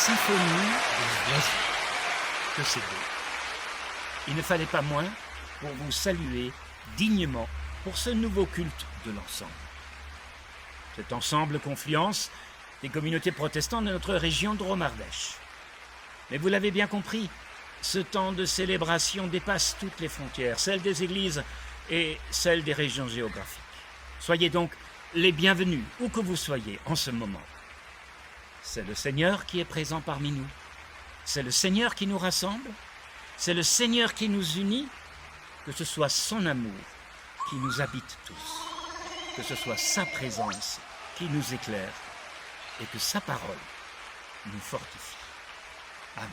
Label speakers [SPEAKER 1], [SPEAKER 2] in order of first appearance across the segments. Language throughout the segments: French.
[SPEAKER 1] symphonie des oiseaux. Que c'est beau. Il ne fallait pas moins pour vous saluer dignement pour ce nouveau culte de l'ensemble. Cet ensemble confluence des communautés protestantes de notre région de Drôme-Ardèche. Mais vous l'avez bien compris, ce temps de célébration dépasse toutes les frontières, celles des églises et celles des régions géographiques. Soyez donc les bienvenus, où que vous soyez en ce moment. C'est le Seigneur qui est présent parmi nous. C'est le Seigneur qui nous rassemble. C'est le Seigneur qui nous unit. Que ce soit son amour qui nous habite tous. Que ce soit sa présence qui nous éclaire. Et que sa parole nous fortifie. Amen.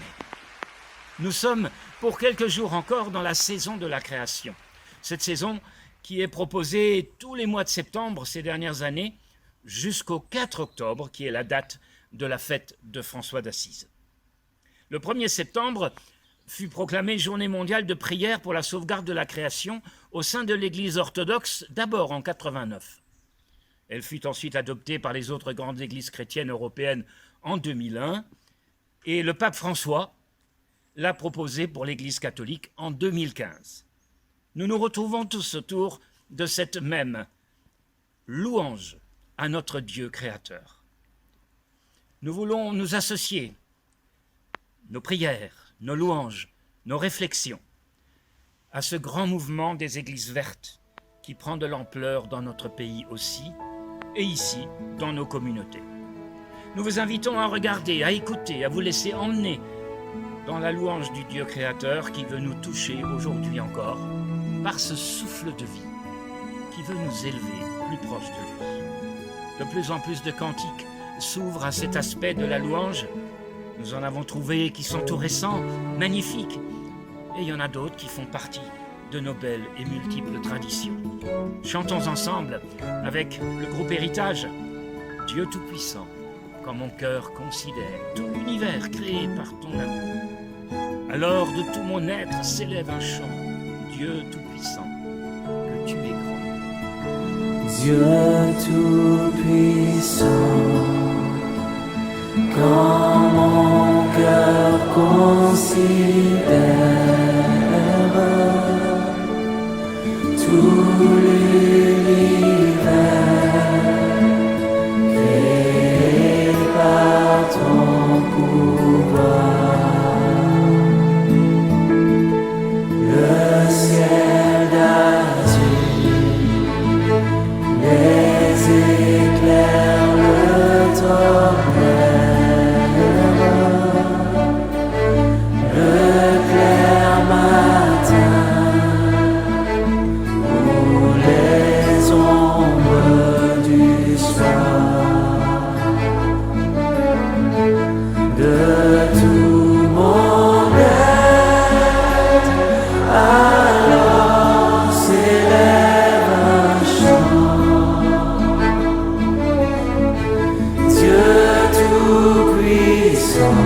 [SPEAKER 1] Nous sommes pour quelques jours encore dans la saison de la création. Cette saison qui est proposée tous les mois de septembre ces dernières années jusqu'au 4 octobre, qui est la date de la fête de François d'Assise. Le 1er septembre fut proclamée journée mondiale de prière pour la sauvegarde de la création au sein de l'Église orthodoxe, d'abord en 89. Elle fut ensuite adoptée par les autres grandes églises chrétiennes européennes en 2001 et le pape François l'a proposée pour l'Église catholique en 2015. Nous nous retrouvons tous autour de cette même louange à notre Dieu créateur. Nous voulons nous associer, nos prières, nos louanges, nos réflexions, à ce grand mouvement des églises vertes qui prend de l'ampleur dans notre pays aussi, et ici, dans nos communautés. Nous vous invitons à regarder, à écouter, à vous laisser emmener dans la louange du Dieu créateur qui veut nous toucher aujourd'hui encore par ce souffle de vie qui veut nous élever plus proche de lui. De plus en plus de cantiques s'ouvrent à cet aspect de la louange. Nous en avons trouvé qui sont tout récents, magnifiques, et il y en a d'autres qui font partie de nos belles et multiples traditions. Chantons ensemble avec le groupe Héritage, Dieu Tout-Puissant, quand mon cœur considère tout l'univers créé par ton amour. Alors de tout mon être s'élève un chant, Dieu Tout-Puissant, que tu es grand.
[SPEAKER 2] Dieu Tout-Puissant, quand mon cœur considère tout l'univers créé par ton pouvoir, le ciel d'azur, les éclairs, le tonnerre, le clair matin, ou les ombres du soir, de tout mon être, alors s'élève un chant. Dieu Tout-Puissant,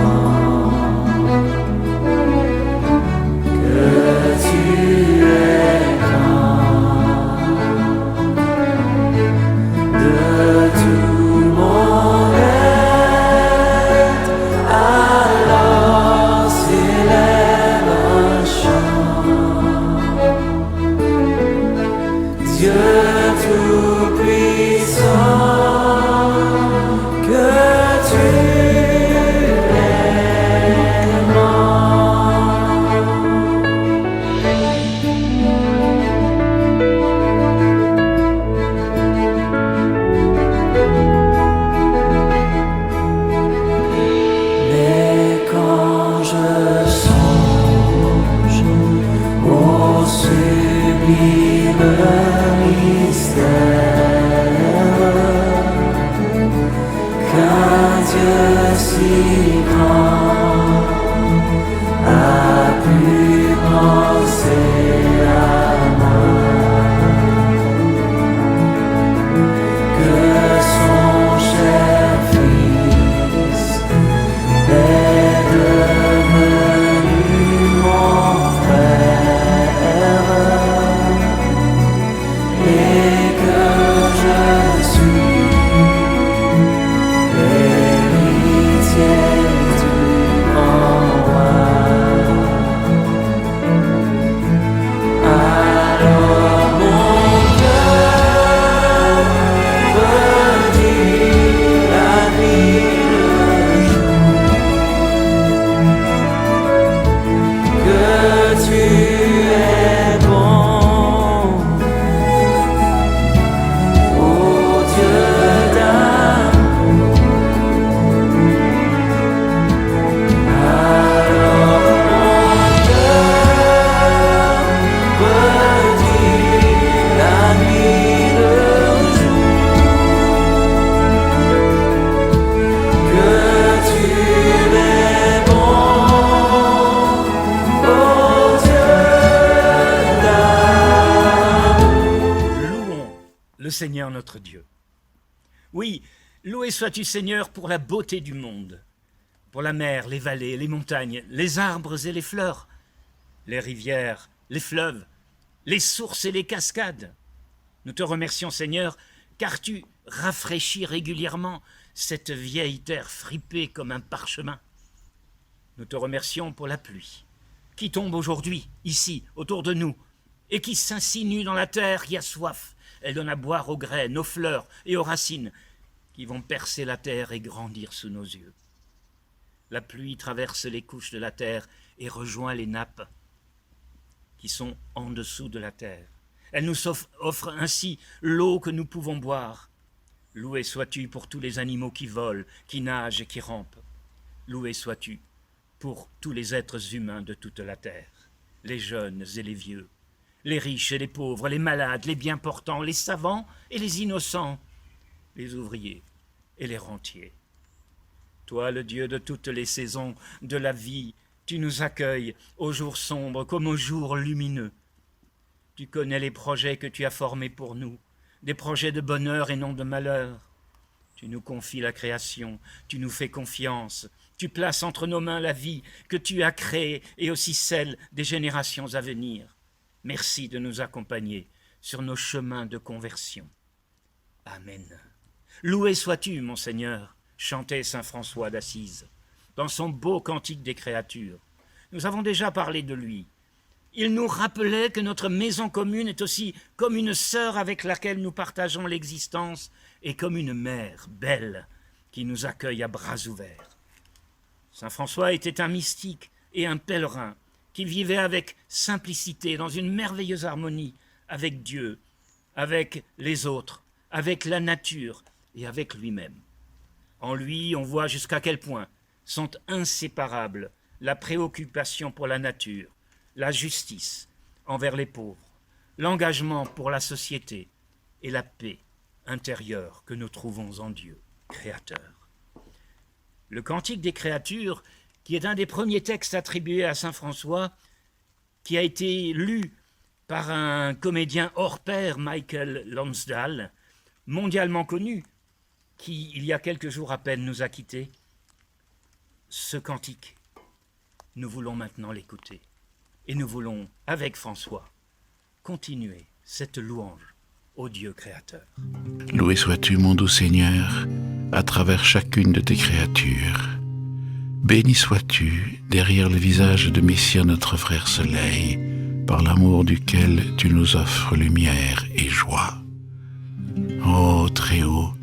[SPEAKER 2] que tu es grand, de tout mon être, alors s'élève un chant. Dieu Tout-Puissant, que tu es grand. Mais quand je songe au sublime mystère qu'un Dieu si grand a pu penser à moi, que son cher Fils est devenu mon frère, et que je suis héritier
[SPEAKER 1] Seigneur notre Dieu. Oui, loué sois-tu, Seigneur, pour la beauté du monde, pour la mer, les vallées, les montagnes, les arbres et les fleurs, les rivières, les fleuves, les sources et les cascades. Nous te remercions, Seigneur, car tu rafraîchis régulièrement cette vieille terre fripée comme un parchemin. Nous te remercions pour la pluie, qui tombe aujourd'hui, ici, autour de nous, et qui s'insinue dans la terre qui a soif. Elle donne à boire aux graines, aux fleurs et aux racines, qui vont percer la terre et grandir sous nos yeux. La pluie traverse les couches de la terre et rejoint les nappes qui sont en dessous de la terre. Elle nous offre ainsi l'eau que nous pouvons boire. Loué sois-tu pour tous les animaux qui volent, qui nagent et qui rampent. Loué sois-tu pour tous les êtres humains de toute la terre, les jeunes et les vieux, les riches et les pauvres, les malades, les bien portants, les savants et les innocents, les ouvriers et les rentiers. Toi, le Dieu de toutes les saisons de la vie, tu nous accueilles aux jours sombres comme aux jours lumineux. Tu connais les projets que tu as formés pour nous, des projets de bonheur et non de malheur. Tu nous confies la création, tu nous fais confiance, tu places entre nos mains la vie que tu as créée et aussi celle des générations à venir. Merci de nous accompagner sur nos chemins de conversion. Amen. Loué sois-tu, mon Seigneur, chantait saint François d'Assise, dans son beau cantique des créatures. Nous avons déjà parlé de lui. Il nous rappelait que notre maison commune est aussi comme une sœur avec laquelle nous partageons l'existence et comme une mère belle qui nous accueille à bras ouverts. Saint François était un mystique et un pèlerin qui vivait avec simplicité, dans une merveilleuse harmonie avec Dieu, avec les autres, avec la nature et avec lui-même. En lui, on voit jusqu'à quel point sont inséparables la préoccupation pour la nature, la justice envers les pauvres, l'engagement pour la société et la paix intérieure que nous trouvons en Dieu, Créateur. Le Cantique des créatures, qui est un des premiers textes attribués à saint François, qui a été lu par un comédien hors pair, Michael Lonsdale, mondialement connu, qui, il y a quelques jours à peine, nous a quittés. Ce cantique, nous voulons maintenant l'écouter. Et nous voulons, avec François, continuer cette louange au Dieu créateur.
[SPEAKER 3] Loué sois-tu, mon doux Seigneur, à travers chacune de tes créatures. Béni sois-tu derrière le visage de Messias, notre frère Soleil, par l'amour duquel tu nous offres lumière et joie. Ô Très-Haut,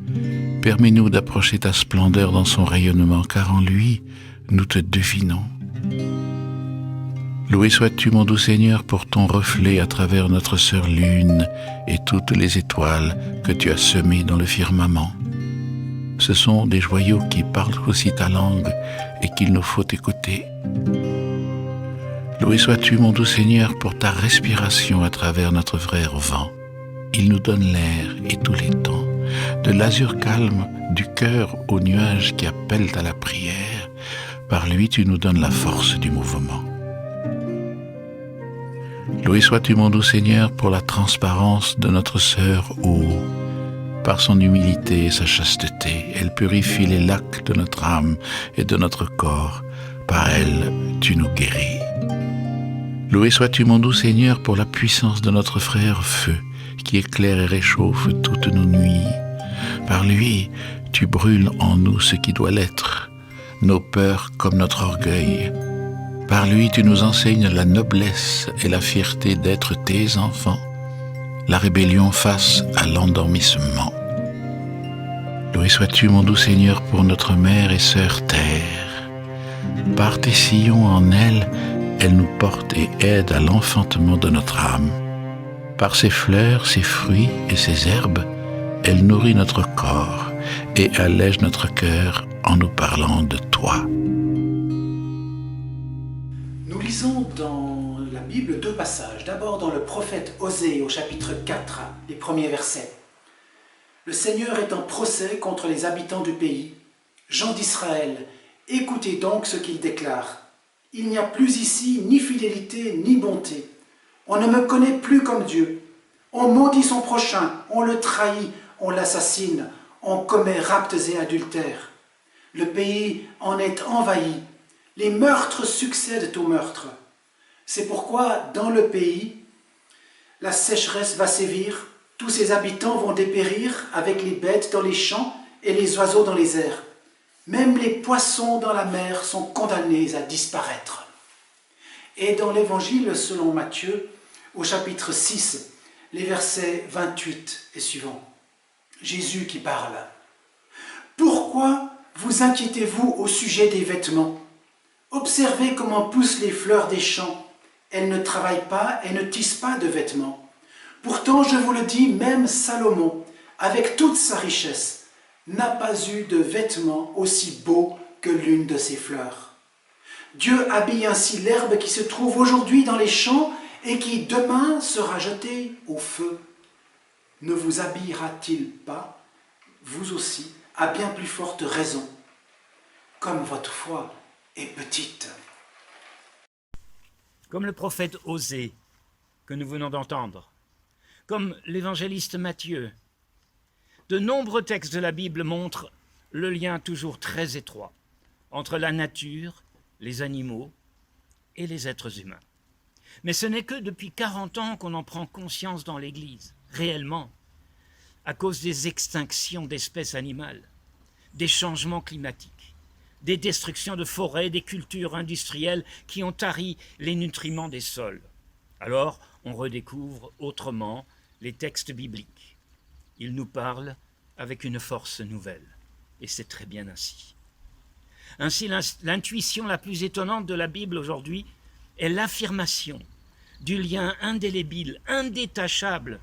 [SPEAKER 3] permets-nous d'approcher ta splendeur dans son rayonnement, car en lui, nous te devinons. Loué sois-tu, mon doux Seigneur, pour ton reflet à travers notre sœur Lune et toutes les étoiles que tu as semées dans le firmament. Ce sont des joyaux qui parlent aussi ta langue et qu'il nous faut écouter. Loué sois-tu, mon doux Seigneur, pour ta respiration à travers notre frère vent. Il nous donne l'air et tous les temps, de l'azur calme du cœur aux nuages qui appellent à la prière. Par lui, tu nous donnes la force du mouvement. Loué sois-tu, mon doux Seigneur, pour la transparence de notre sœur Eau. Par son humilité et sa chasteté, elle purifie les lacs de notre âme et de notre corps. Par elle, tu nous guéris. Loué sois-tu, mon doux Seigneur, pour la puissance de notre frère Feu, qui éclaire et réchauffe toutes nos nuits. Par lui, tu brûles en nous ce qui doit l'être, nos peurs comme notre orgueil. Par lui, tu nous enseignes la noblesse et la fierté d'être tes enfants, la rébellion face à l'endormissement. Loué sois-tu, mon doux Seigneur, pour notre mère et sœur Terre. Par tes sillons en elle, elle nous porte et aide à l'enfantement de notre âme. Par ses fleurs, ses fruits et ses herbes, elle nourrit notre corps et allège notre cœur en nous parlant de toi.
[SPEAKER 4] Nous lisons dans la Bible deux passages. D'abord dans le prophète Osée au chapitre 4, les premiers versets. Le Seigneur est en procès contre les habitants du pays. Gens d'Israël, écoutez donc ce qu'il déclare. Il n'y a plus ici ni fidélité ni bonté. On ne me connaît plus comme Dieu. On maudit son prochain, on le trahit, on l'assassine, on commet rapts et adultères. Le pays en est envahi. Les meurtres succèdent aux meurtres. C'est pourquoi, dans le pays, la sécheresse va sévir, tous ses habitants vont dépérir avec les bêtes dans les champs et les oiseaux dans les airs. Même les poissons dans la mer sont condamnés à disparaître. Et dans l'Évangile selon Matthieu, au chapitre 6, les versets 28 et suivants, Jésus qui parle. « Pourquoi vous inquiétez-vous au sujet des vêtements? Observez comment poussent les fleurs des champs. Elles ne travaillent pas et ne tissent pas de vêtements. Pourtant, je vous le dis, même Salomon, avec toute sa richesse, n'a pas eu de vêtements aussi beaux que l'une de ses fleurs. Dieu habille ainsi l'herbe qui se trouve aujourd'hui dans les champs et qui demain sera jetée au feu. Ne vous habillera-t-il pas, vous aussi, à bien plus forte raison, comme votre foi est petite ?»
[SPEAKER 1] Comme le prophète Osée, que nous venons d'entendre, comme l'évangéliste Matthieu, de nombreux textes de la Bible montrent le lien toujours très étroit entre la nature, les animaux et les êtres humains. Mais ce n'est que depuis 40 ans qu'on en prend conscience dans l'Église, réellement, à cause des extinctions d'espèces animales, des changements climatiques, des destructions de forêts, des cultures industrielles qui ont tari les nutriments des sols. Alors, on redécouvre autrement les textes bibliques. Ils nous parlent avec une force nouvelle, et c'est très bien ainsi. Ainsi, l'intuition la plus étonnante de la Bible aujourd'hui est l'affirmation du lien indélébile, indétachable,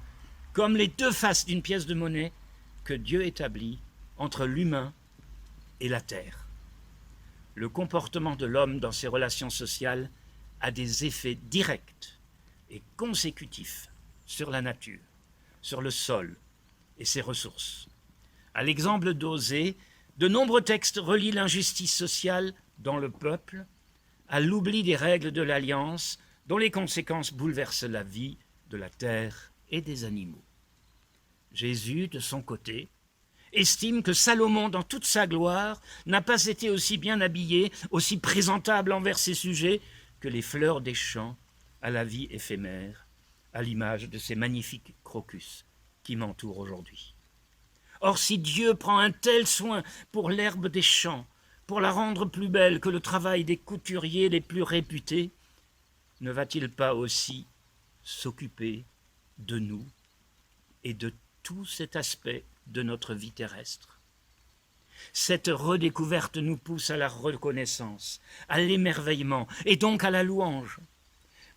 [SPEAKER 1] comme les deux faces d'une pièce de monnaie, que Dieu établit entre l'humain et la terre. Le comportement de l'homme dans ses relations sociales a des effets directs et consécutifs sur la nature, sur le sol et ses ressources. À l'exemple d'Osée, de nombreux textes relient l'injustice sociale dans le peuple à l'oubli des règles de l'alliance dont les conséquences bouleversent la vie de la terre et des animaux. Jésus, de son côté, estime que Salomon, dans toute sa gloire, n'a pas été aussi bien habillé, aussi présentable envers ses sujets que les fleurs des champs à la vie éphémère, à l'image de ces magnifiques crocus qui m'entourent aujourd'hui. Or, si Dieu prend un tel soin pour l'herbe des champs, pour la rendre plus belle que le travail des couturiers les plus réputés, ne va-t-il pas aussi s'occuper de nous et de tout cet aspect de notre vie terrestre? Cette redécouverte nous pousse à la reconnaissance, à l'émerveillement et donc à la louange.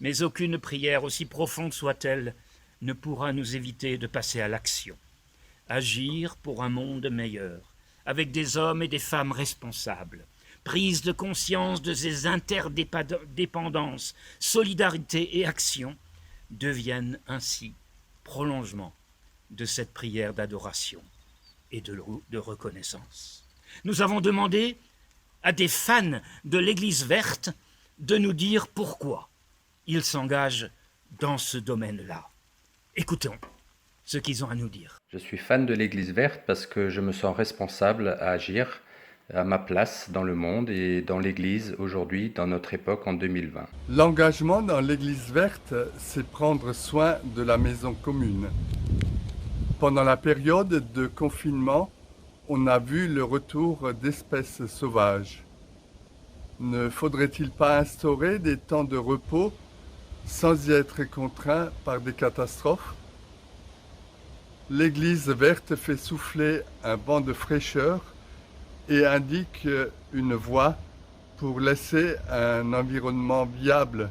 [SPEAKER 1] Mais aucune prière, aussi profonde soit-elle, ne pourra nous éviter de passer à l'action. Agir pour un monde meilleur, avec des hommes et des femmes responsables, prise de conscience de ces interdépendances, solidarité et action deviennent ainsi prolongement de cette prière d'adoration et de reconnaissance. Nous avons demandé à des fans de l'Église verte de nous dire pourquoi ils s'engagent dans ce domaine-là. Écoutons ce qu'ils ont à nous dire.
[SPEAKER 5] Je suis fan de l'Église verte parce que je me sens responsable à agir à ma place dans le monde et dans l'Église aujourd'hui, dans notre époque en 2020.
[SPEAKER 6] L'engagement dans l'Église verte, c'est prendre soin de la maison commune. Pendant la période de confinement, on a vu le retour d'espèces sauvages. Ne faudrait-il pas instaurer des temps de repos sans y être contraint par des catastrophes? L'Église verte fait souffler un vent de fraîcheur et indique une voie pour laisser un environnement viable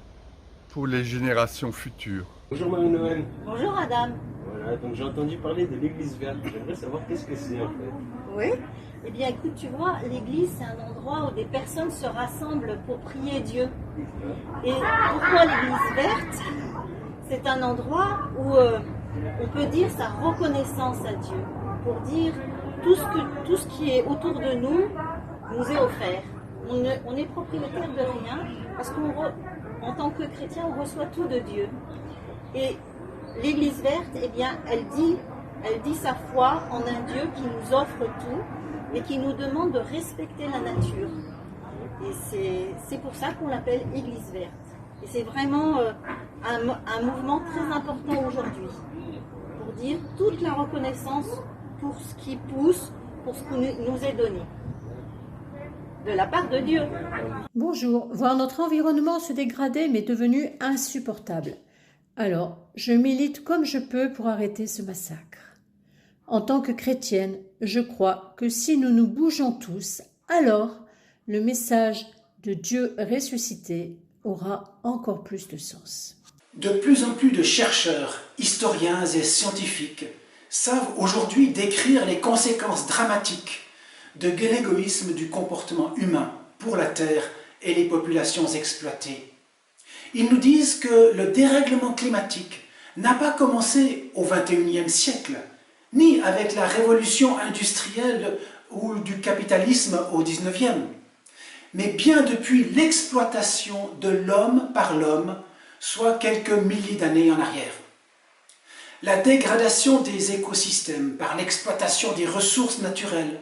[SPEAKER 6] pour les générations futures.
[SPEAKER 7] Bonjour Marie-Noël.
[SPEAKER 8] Bonjour Adam.
[SPEAKER 7] Voilà, donc j'ai entendu parler de l'Église verte. J'aimerais savoir qu'est-ce que c'est en fait.
[SPEAKER 8] Oui. Eh bien écoute, tu vois, l'église c'est un endroit où des personnes se rassemblent pour prier Dieu. Et pourquoi l'église verte? C'est un endroit où on peut dire sa reconnaissance à Dieu, pour dire tout ce qui est autour de nous nous est offert. On est propriétaire de rien parce qu'en tant que chrétien, on reçoit tout de Dieu. Et l'Église verte, eh bien, elle dit sa foi en un Dieu qui nous offre tout, mais qui nous demande de respecter la nature. Et c'est pour ça qu'on l'appelle Église verte. Et c'est vraiment un mouvement très important aujourd'hui, pour dire toute la reconnaissance pour ce qui pousse, pour ce qui nous est donné, de la part de Dieu.
[SPEAKER 9] Bonjour, voir notre environnement se dégrader m'est devenu insupportable. Alors, je milite comme je peux pour arrêter ce massacre. En tant que chrétienne, je crois que si nous nous bougeons tous, alors le message de Dieu ressuscité aura encore plus de sens.
[SPEAKER 4] De plus en plus de chercheurs, historiens et scientifiques savent aujourd'hui décrire les conséquences dramatiques de l'égoïsme du comportement humain pour la Terre et les populations exploitées. Ils nous disent que le dérèglement climatique n'a pas commencé au XXIe siècle, ni avec la révolution industrielle ou du capitalisme au XIXe, mais bien depuis l'exploitation de l'homme par l'homme, soit quelques milliers d'années en arrière. La dégradation des écosystèmes par l'exploitation des ressources naturelles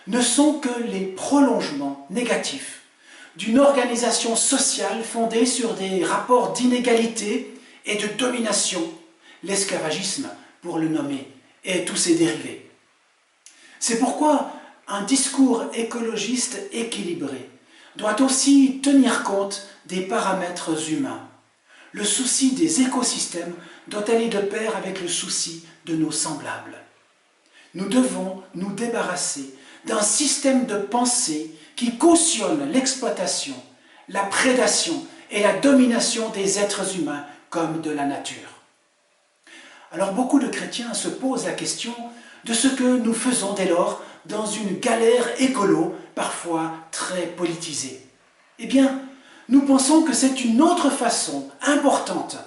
[SPEAKER 4] ne sont que les prolongements négatifs d'une organisation sociale fondée sur des rapports d'inégalité et de domination, l'esclavagisme pour le nommer, et tous ses dérivés. C'est pourquoi un discours écologiste équilibré doit aussi tenir compte des paramètres humains. Le souci des écosystèmes doit aller de pair avec le souci de nos semblables. Nous devons nous débarrasser d'un système de pensée qui cautionne l'exploitation, la prédation et la domination des êtres humains comme de la nature. Alors beaucoup de chrétiens se posent la question de ce que nous faisons dès lors dans une galère écolo, parfois très politisée. Eh bien, nous pensons que c'est une autre façon importante,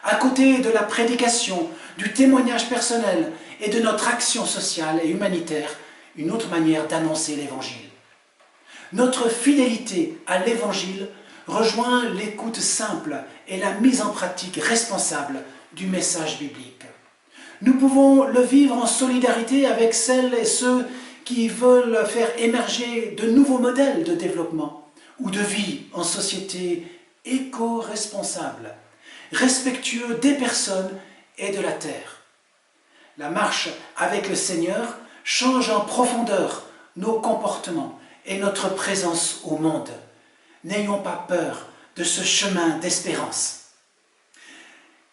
[SPEAKER 4] à côté de la prédication, du témoignage personnel et de notre action sociale et humanitaire, une autre manière d'annoncer l'Évangile. Notre fidélité à l'Évangile rejoint l'écoute simple et la mise en pratique responsable du message biblique. Nous pouvons le vivre en solidarité avec celles et ceux qui veulent faire émerger de nouveaux modèles de développement ou de vie en société éco-responsable, respectueux des personnes et de la terre. La marche avec le Seigneur change en profondeur nos comportements et notre présence au monde. N'ayons pas peur de ce chemin d'espérance.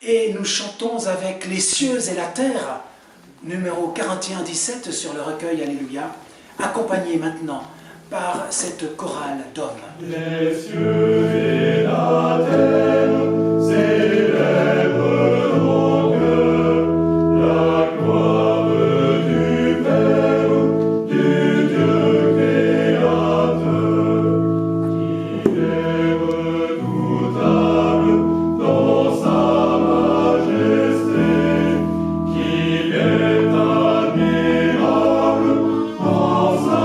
[SPEAKER 4] Et nous chantons avec les cieux et la terre, numéro 41-17 sur le recueil Alléluia, accompagné maintenant par cette chorale d'hommes.
[SPEAKER 2] Les cieux et la terre célèbrent donc la gloire du Père, du Dieu créateur, qui est redoutable dans sa majesté, qui est admirable dans sa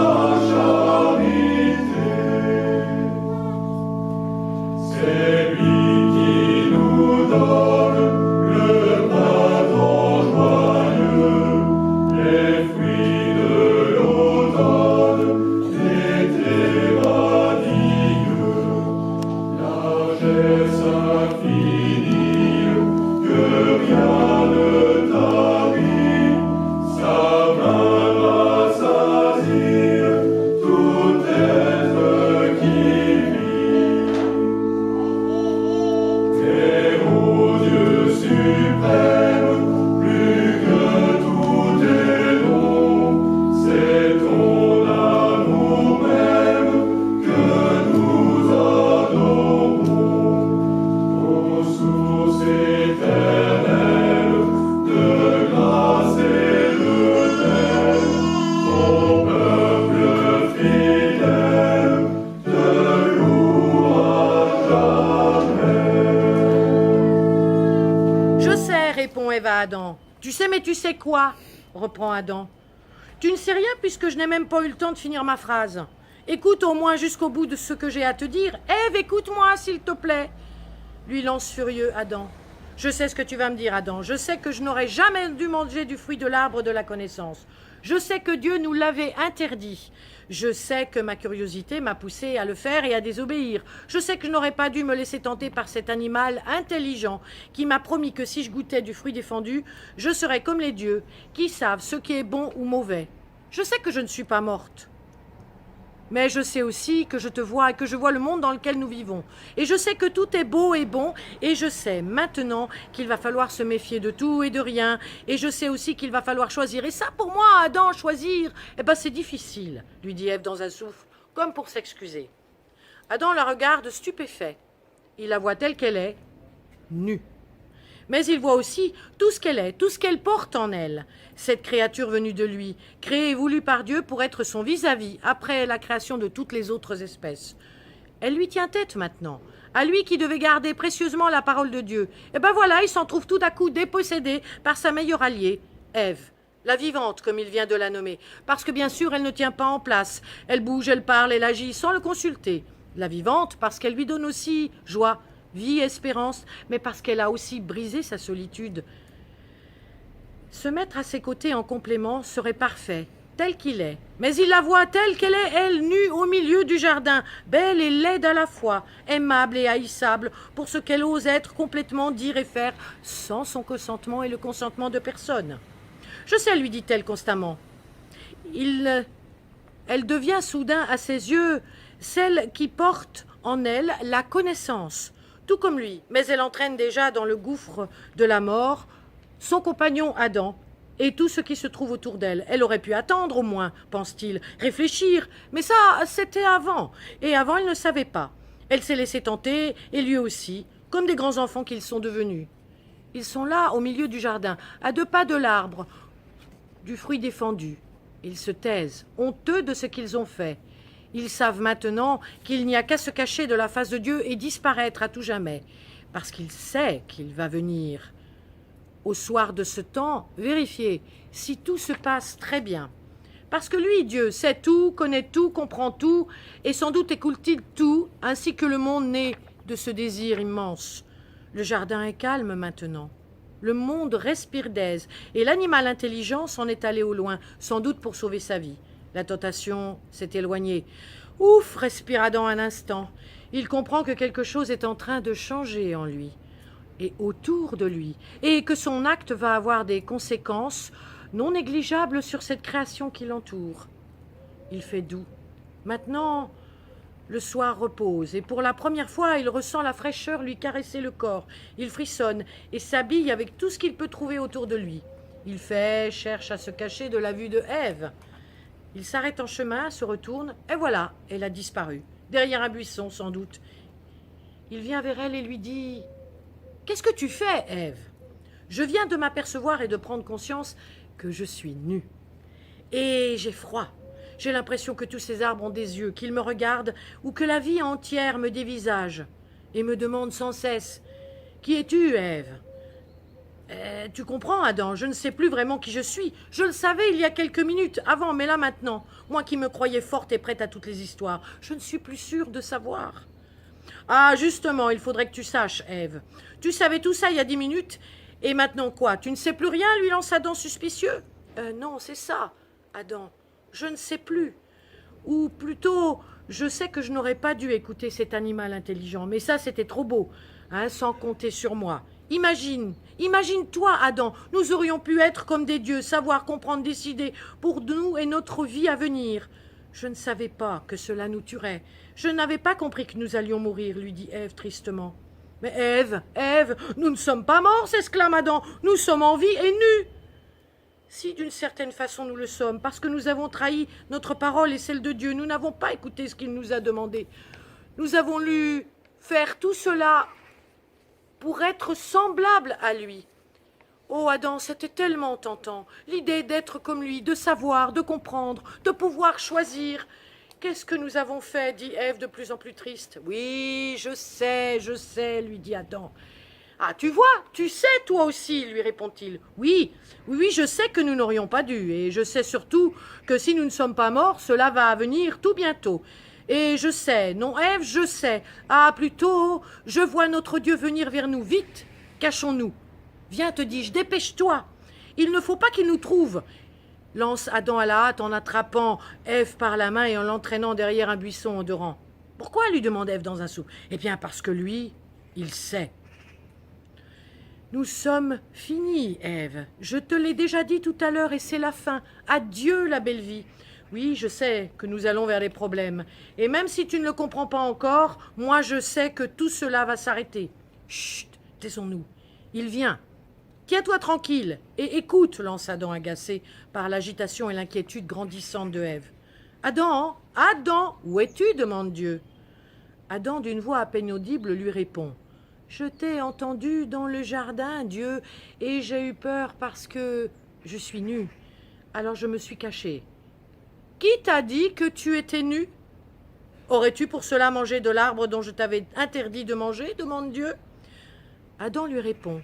[SPEAKER 2] charité. C'est lui qui nous donne le printemps joyeux, les fruits de l'automne, l'été radieux, largesse infinie que rien ne tarit, sa main rassasire tout être qui vit. Et ô Dieu suprême, plus que tous tes dons, c'est ton amour même que nous adorons. Ô source éternelle de grâce et de paix, ton peuple fidèle te louera jamais.
[SPEAKER 10] Je sais, répond Ève à Adam. Tu sais, mais tu sais quoi reprend Adam. Tu ne sais rien puisque je n'ai même pas eu le temps de finir ma phrase. Écoute au moins jusqu'au bout de ce que j'ai à te dire. Ève, écoute-moi, s'il te plaît. Lui lance furieux Adam. Je sais ce que tu vas me dire, Adam. Je sais que je n'aurais jamais dû manger du fruit de l'arbre de la connaissance. Je sais que Dieu nous l'avait interdit. Je sais que ma curiosité m'a poussé à le faire et à désobéir. Je sais que je n'aurais pas dû me laisser tenter par cet animal intelligent qui m'a promis que si je goûtais du fruit défendu, je serais comme les dieux qui savent ce qui est bon ou mauvais. Je sais que je ne suis pas morte. Mais je sais aussi que je te vois et que je vois le monde dans lequel nous vivons. Et je sais que tout est beau et bon. Et je sais maintenant qu'il va falloir se méfier de tout et de rien. Et je sais aussi qu'il va falloir choisir. Et ça, pour moi, Adam, choisir, c'est difficile, lui dit Ève dans un souffle, comme pour s'excuser. Adam la regarde stupéfait. Il la voit telle qu'elle est, nue. Mais il voit aussi tout ce qu'elle est, tout ce qu'elle porte en elle. Cette créature venue de lui, créée et voulue par Dieu pour être son vis-à-vis, après la création de toutes les autres espèces. Elle lui tient tête maintenant, à lui qui devait garder précieusement la parole de Dieu. Et voilà, il s'en trouve tout à coup dépossédé par sa meilleure alliée, Ève, la vivante, comme il vient de la nommer, parce que bien sûr elle ne tient pas en place. Elle bouge, elle parle, elle agit sans le consulter. La vivante, parce qu'elle lui donne aussi joie, vie, espérance, mais parce qu'elle a aussi brisé sa solitude. Se mettre à ses côtés en complément serait parfait, tel qu'il est. Mais il la voit telle qu'elle est, elle, nue au milieu du jardin, belle et laide à la fois, aimable et haïssable, pour ce qu'elle ose être complètement, dire et faire, sans son consentement et le consentement de personne. Je sais, lui dit-elle constamment. Elle devient soudain à ses yeux celle qui porte en elle la connaissance, tout comme lui, mais elle entraîne déjà dans le gouffre de la mort son compagnon Adam et tout ce qui se trouve autour d'elle. Elle aurait pu attendre au moins, pense-t-il, réfléchir, mais ça, c'était avant, et avant elle ne savait pas. Elle s'est laissée tenter, et lui aussi, comme des grands enfants qu'ils sont devenus. Ils sont là, au milieu du jardin, à 2 pas de l'arbre, du fruit défendu. Ils se taisent, honteux de ce qu'ils ont fait. Ils savent maintenant qu'il n'y a qu'à se cacher de la face de Dieu et disparaître à tout jamais, parce qu'il sait qu'il va venir. Au soir de ce temps, vérifier si tout se passe très bien. Parce que lui, Dieu, sait tout, connaît tout, comprend tout, et sans doute écoute-t-il tout, ainsi que le monde né de ce désir immense. Le jardin est calme maintenant. Le monde respire d'aise, et l'animal intelligent s'en est allé au loin, sans doute pour sauver sa vie. La tentation s'est éloignée. Ouf, respire Adam un instant. Il comprend que quelque chose est en train de changer en lui et autour de lui, et que son acte va avoir des conséquences non négligeables sur cette création qui l'entoure. Il fait doux. Maintenant, le soir repose, et pour la première fois, il ressent la fraîcheur lui caresser le corps. Il frissonne et s'habille avec tout ce qu'il peut trouver autour de lui. Il cherche à se cacher de la vue de Ève. Il s'arrête en chemin, se retourne, et voilà, elle a disparu, derrière un buisson sans doute. Il vient vers elle et lui dit « Qu'est-ce que tu fais, Ève ? Je viens de m'apercevoir et de prendre conscience que je suis nue. Et j'ai froid. J'ai l'impression que tous ces arbres ont des yeux, qu'ils me regardent, ou que la vie entière me dévisage et me demande sans cesse « Qui es-tu, Ève ?» Tu comprends, Adam, je ne sais plus vraiment qui je suis. Je le savais il y a quelques minutes, avant, mais là maintenant, moi qui me croyais forte et prête à toutes les histoires, je ne suis plus sûre de savoir. Ah, justement, il faudrait que tu saches, Ève. Tu savais tout ça il y a 10 minutes, et maintenant quoi? Tu ne sais plus rien, lui lance Adam suspicieux. Non, c'est ça, Adam, je ne sais plus. Ou plutôt, je sais que je n'aurais pas dû écouter cet animal intelligent, mais ça, c'était trop beau, hein, sans compter sur moi. Imagine-toi, Adam, nous aurions pu être comme des dieux, savoir, comprendre, décider pour nous et notre vie à venir. Je ne savais pas que cela nous tuerait. Je n'avais pas compris que nous allions mourir, lui dit Ève tristement. Mais Ève, nous ne sommes pas morts, s'exclame Adam, nous sommes en vie et nus. Si d'une certaine façon nous le sommes, parce que nous avons trahi notre parole et celle de Dieu, nous n'avons pas écouté ce qu'il nous a demandé. Nous avons voulu faire tout cela pour être semblable à lui. Oh Adam, c'était tellement tentant, l'idée d'être comme lui, de savoir, de comprendre, de pouvoir choisir. Qu'est-ce que nous avons fait, dit Ève de plus en plus triste. Oui, je sais, lui dit Adam. Ah, tu vois, tu sais toi aussi, lui répond-il. Oui, je sais que nous n'aurions pas dû, et je sais surtout que si nous ne sommes pas morts, cela va venir tout bientôt. Et je sais, non Ève, je sais. Ah, plutôt, je vois notre Dieu venir vers nous, vite. Cachons-nous. Viens, te dis-je, dépêche-toi. Il ne faut pas qu'il nous trouve. Lance Adam à la hâte en attrapant Ève par la main et en l'entraînant derrière un buisson odorant. Pourquoi lui demande Ève dans un souffle? Eh bien, parce que lui, il sait. Nous sommes finis, Ève. Je te l'ai déjà dit tout à l'heure et c'est la fin. Adieu, la belle vie. Oui, je sais que nous allons vers des problèmes. Et même si tu ne le comprends pas encore, moi je sais que tout cela va s'arrêter. Chut, taisons-nous. Il vient. Tiens-toi tranquille et écoute, lance Adam agacé par l'agitation et l'inquiétude grandissante de Ève. Adam, Adam, où es-tu? Demande Dieu. Adam, d'une voix à peine audible, lui répond. Je t'ai entendu dans le jardin, Dieu, et j'ai eu peur parce que je suis nu. Alors je me suis caché. Qui t'a dit que tu étais nu? Aurais-tu pour cela mangé de l'arbre dont je t'avais interdit de manger? Demande Dieu. Adam lui répond.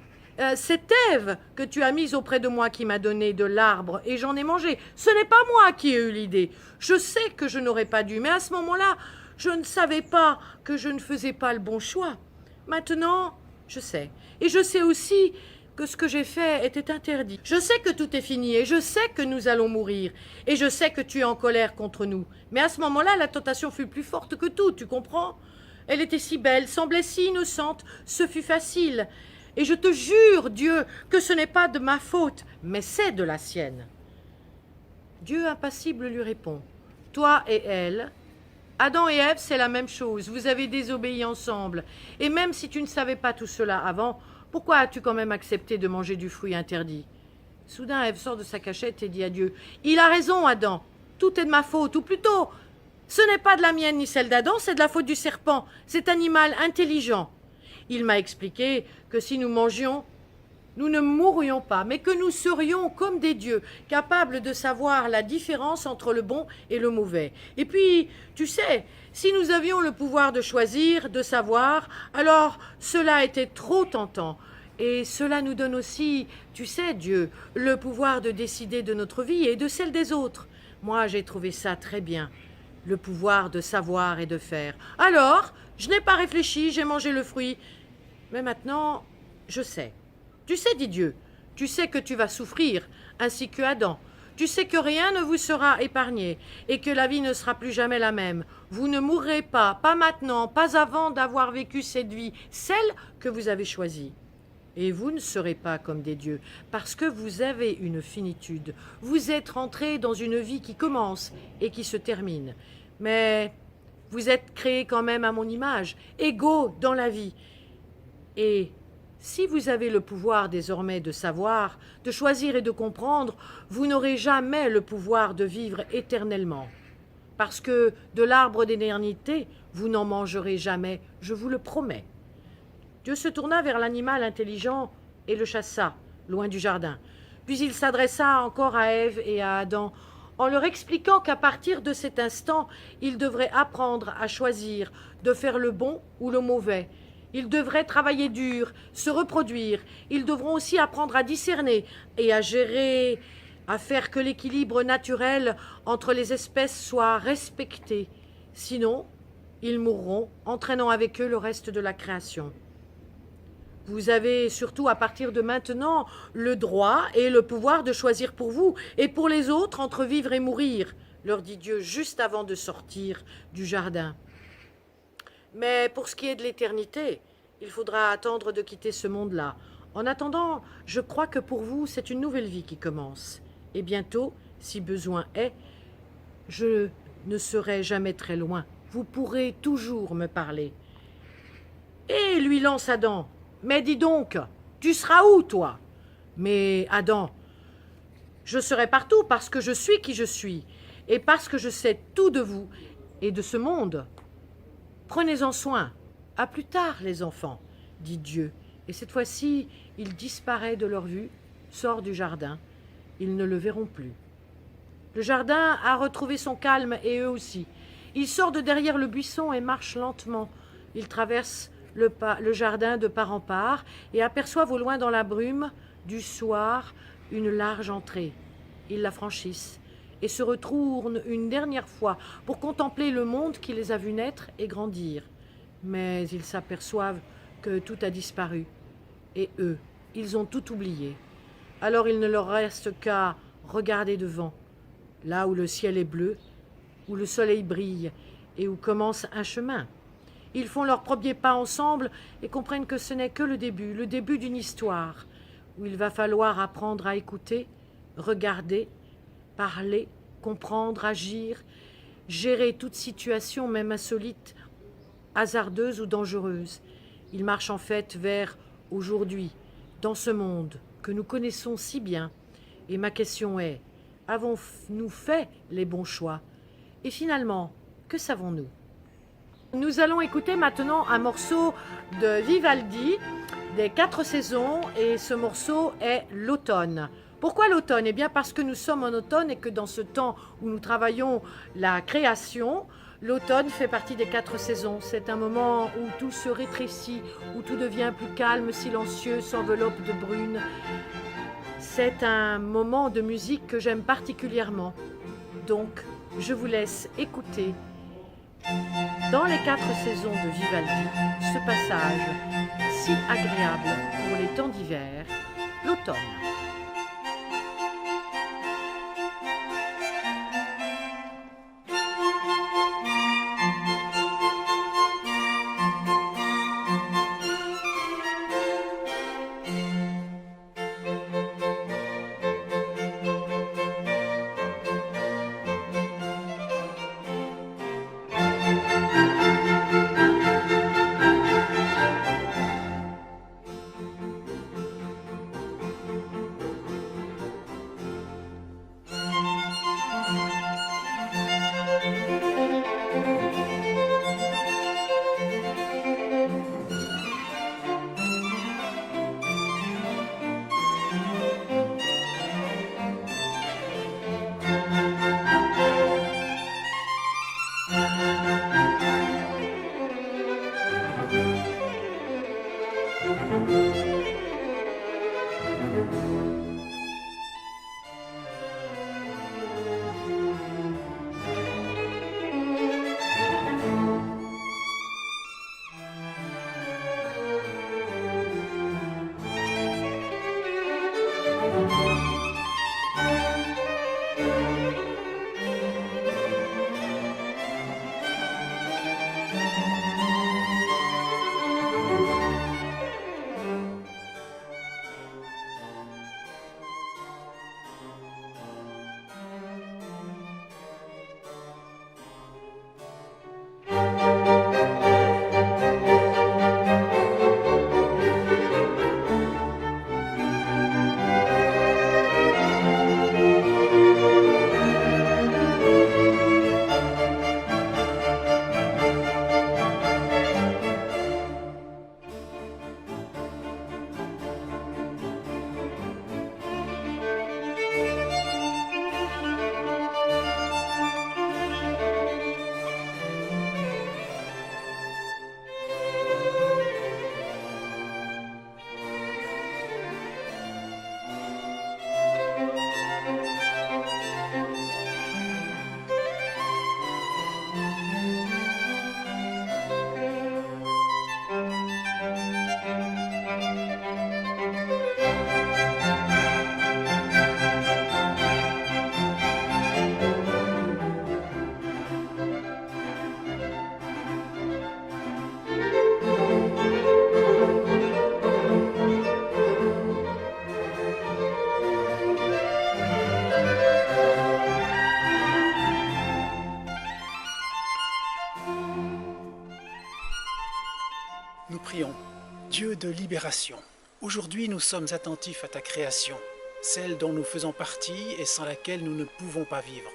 [SPEAKER 10] C'est Ève que tu as mise auprès de moi qui m'a donné de l'arbre et j'en ai mangé. Ce n'est pas moi qui ai eu l'idée. Je sais que je n'aurais pas dû, mais à ce moment-là, je ne savais pas que je ne faisais pas le bon choix. Maintenant, je sais. Et je sais aussi que ce que j'ai fait était interdit. Je sais que tout est fini et je sais que nous allons mourir. Et je sais que tu es en colère contre nous. Mais à ce moment-là, la tentation fut plus forte que tout, tu comprends? Elle était si belle, semblait si innocente, ce fut facile. Et je te jure, Dieu, que ce n'est pas de ma faute, mais c'est de la sienne. Dieu impassible lui répond. Toi et elle, Adam et Ève, c'est la même chose. Vous avez désobéi ensemble. Et même si tu ne savais pas tout cela avant, pourquoi as-tu quand même accepté de manger du fruit interdit? Soudain, Ève sort de sa cachette et dit à Dieu. Il a raison, Adam. Tout est de ma faute, ou plutôt, ce n'est pas de la mienne ni celle d'Adam, c'est de la faute du serpent, cet animal intelligent. Il m'a expliqué que si nous mangions, nous ne mourrions pas, mais que nous serions comme des dieux, capables de savoir la différence entre le bon et le mauvais. Et puis, tu sais, si nous avions le pouvoir de choisir, de savoir, alors cela était trop tentant. Et cela nous donne aussi, tu sais, Dieu, le pouvoir de décider de notre vie et de celle des autres. Moi, j'ai trouvé ça très bien, le pouvoir de savoir et de faire. Alors, je n'ai pas réfléchi, j'ai mangé le fruit. Mais maintenant, je sais. Tu sais, dit Dieu, tu sais que tu vas souffrir, ainsi que Adam. Tu sais que rien ne vous sera épargné et que la vie ne sera plus jamais la même. Vous ne mourrez pas maintenant, pas avant d'avoir vécu cette vie, celle que vous avez choisie. Et vous ne serez pas comme des dieux, parce que vous avez une finitude. Vous êtes rentrés dans une vie qui commence et qui se termine. Mais vous êtes créés quand même à mon image, égaux dans la vie. Et si vous avez le pouvoir désormais de savoir, de choisir et de comprendre, vous n'aurez jamais le pouvoir de vivre éternellement. Parce que de l'arbre d'éternité, vous n'en mangerez jamais, je vous le promets. Dieu se tourna vers l'animal intelligent et le chassa, loin du jardin. Puis il s'adressa encore à Ève et à Adam, en leur expliquant qu'à partir de cet instant, ils devraient apprendre à choisir, de faire le bon ou le mauvais. Ils devraient travailler dur, se reproduire. Ils devront aussi apprendre à discerner et à gérer, à faire que l'équilibre naturel entre les espèces soit respecté. Sinon, ils mourront, entraînant avec eux le reste de la création. Vous avez surtout à partir de maintenant le droit et le pouvoir de choisir pour vous et pour les autres entre vivre et mourir, leur dit Dieu juste avant de sortir du jardin. Mais pour ce qui est de l'éternité, il faudra attendre de quitter ce monde-là. En attendant, je crois que pour vous, c'est une nouvelle vie qui commence. Et bientôt, si besoin est, je ne serai jamais très loin. Vous pourrez toujours me parler. Et lui lance Adam. Mais dis donc, tu seras où, toi? Mais Adam, je serai partout parce que je suis qui je suis et parce que je sais tout de vous et de ce monde. Prenez-en soin. À plus tard, les enfants, dit Dieu. Et cette fois-ci, il disparaît de leur vue, sort du jardin. Ils ne le verront plus. Le jardin a retrouvé son calme et eux aussi. Il sort de derrière le buisson et marche lentement. Il traverse le jardin de part en part et aperçoivent au loin dans la brume du soir une large entrée. Ils la franchissent et se retournent une dernière fois pour contempler le monde qui les a vus naître et grandir. Mais ils s'aperçoivent que tout a disparu. Et eux, ils ont tout oublié. Alors il ne leur reste qu'à regarder devant, là où le ciel est bleu, où le soleil brille et où commence un chemin. Ils font leurs premiers pas ensemble et comprennent que ce n'est que le début d'une histoire, où il va falloir apprendre à écouter, regarder, parler, comprendre, agir, gérer toute situation, même insolite, hasardeuse ou dangereuse. Ils marchent en fait vers aujourd'hui, dans ce monde que nous connaissons si bien. Et ma question est, avons-nous fait les bons choix? Et finalement, que savons-nous? Nous allons écouter maintenant un morceau de Vivaldi, des 4 saisons, et ce morceau est l'automne. Pourquoi l'automne? Eh bien parce que nous sommes en automne et que dans ce temps où nous travaillons la création, l'automne fait partie des 4 saisons. C'est un moment où tout se rétrécit, où tout devient plus calme, silencieux, s'enveloppe de brune. C'est un moment de musique que j'aime particulièrement. Donc, je vous laisse écouter dans les 4 saisons de Vivaldi ce passage si agréable pour les temps d'hiver, l'automne.
[SPEAKER 4] Nous prions. Dieu de libération, aujourd'hui nous sommes attentifs à ta création, celle dont nous faisons partie et sans laquelle nous ne pouvons pas vivre.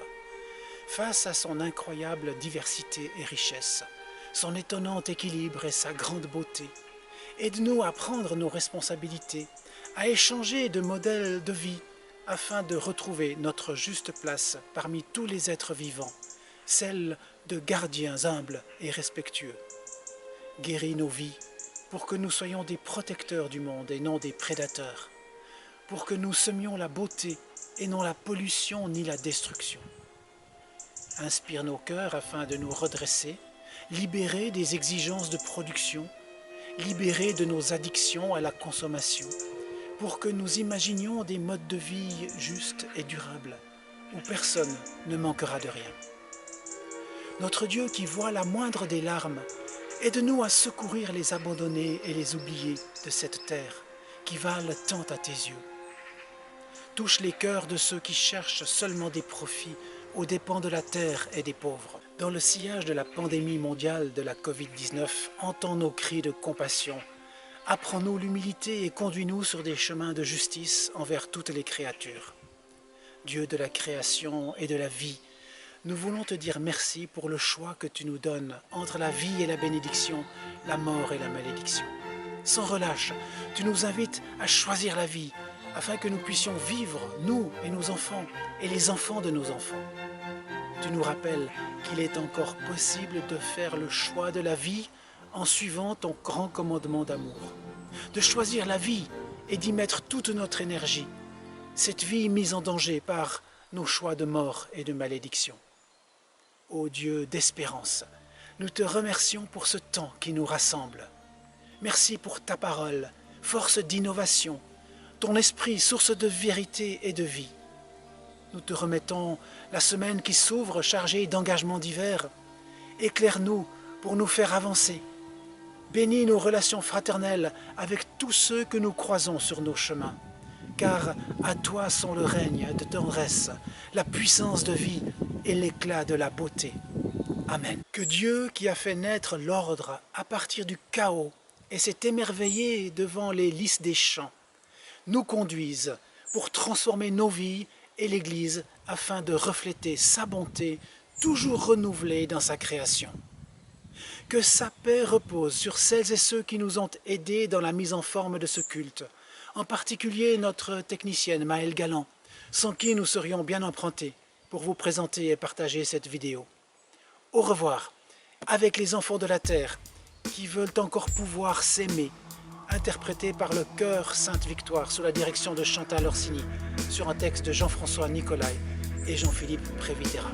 [SPEAKER 4] Face à son incroyable diversité et richesse, son étonnant équilibre et sa grande beauté, aide-nous à prendre nos responsabilités, à échanger de modèles de vie afin de retrouver notre juste place parmi tous les êtres vivants, celle de gardiens humbles et respectueux. Guéris nos vies pour que nous soyons des protecteurs du monde et non des prédateurs, pour que nous semions la beauté et non la pollution ni la destruction. Inspire nos cœurs afin de nous redresser, libérer des exigences de production, libérés de nos addictions à la consommation, pour que nous imaginions des modes de vie justes et durables, où personne ne manquera de rien. Notre Dieu qui voit la moindre des larmes, aide-nous à secourir les abandonnés et les oubliés de cette terre qui valent tant à tes yeux. Touche les cœurs de ceux qui cherchent seulement des profits aux dépens de la terre et des pauvres. Dans le sillage de la pandémie mondiale de la Covid-19, entends nos cris de compassion. Apprends-nous l'humilité et conduis-nous sur des chemins de justice envers toutes les créatures. Dieu de la création et de la vie, nous voulons te dire merci pour le choix que tu nous donnes entre la vie et la bénédiction, la mort et la malédiction. Sans relâche, tu nous invites à choisir la vie, afin que nous puissions vivre, nous et nos enfants, et les enfants de nos enfants. Tu nous rappelles qu'il est encore possible de faire le choix de la vie en suivant ton grand commandement d'amour, de choisir la vie et d'y mettre toute notre énergie, cette vie mise en danger par nos choix de mort et de malédiction. Ô Dieu d'espérance, nous te remercions pour ce temps qui nous rassemble. Merci pour ta parole, force d'innovation, ton esprit, source de vérité et de vie. Nous te remettons la semaine qui s'ouvre chargée d'engagements divers. Éclaire-nous pour nous faire avancer. Bénis nos relations fraternelles avec tous ceux que nous croisons sur nos chemins. Car à toi sont le règne de tendresse, la puissance de vie et l'éclat de la beauté. Amen. Que Dieu qui a fait naître l'ordre à partir du chaos et s'est émerveillé devant les lys des champs, nous conduise pour transformer nos vies et l'Église afin de refléter sa bonté toujours renouvelée dans sa création. Que sa paix repose sur celles et ceux qui nous ont aidés dans la mise en forme de ce culte, en particulier notre technicienne Maëlle Galland, sans qui nous serions bien empruntés pour vous présenter et partager cette vidéo. Au revoir, avec les enfants de la terre qui veulent encore pouvoir s'aimer, interprété par le chœur Sainte-Victoire sous la direction de Chantal Orsini, sur un texte de Jean-François Nicolai et Jean-Philippe Prévitera.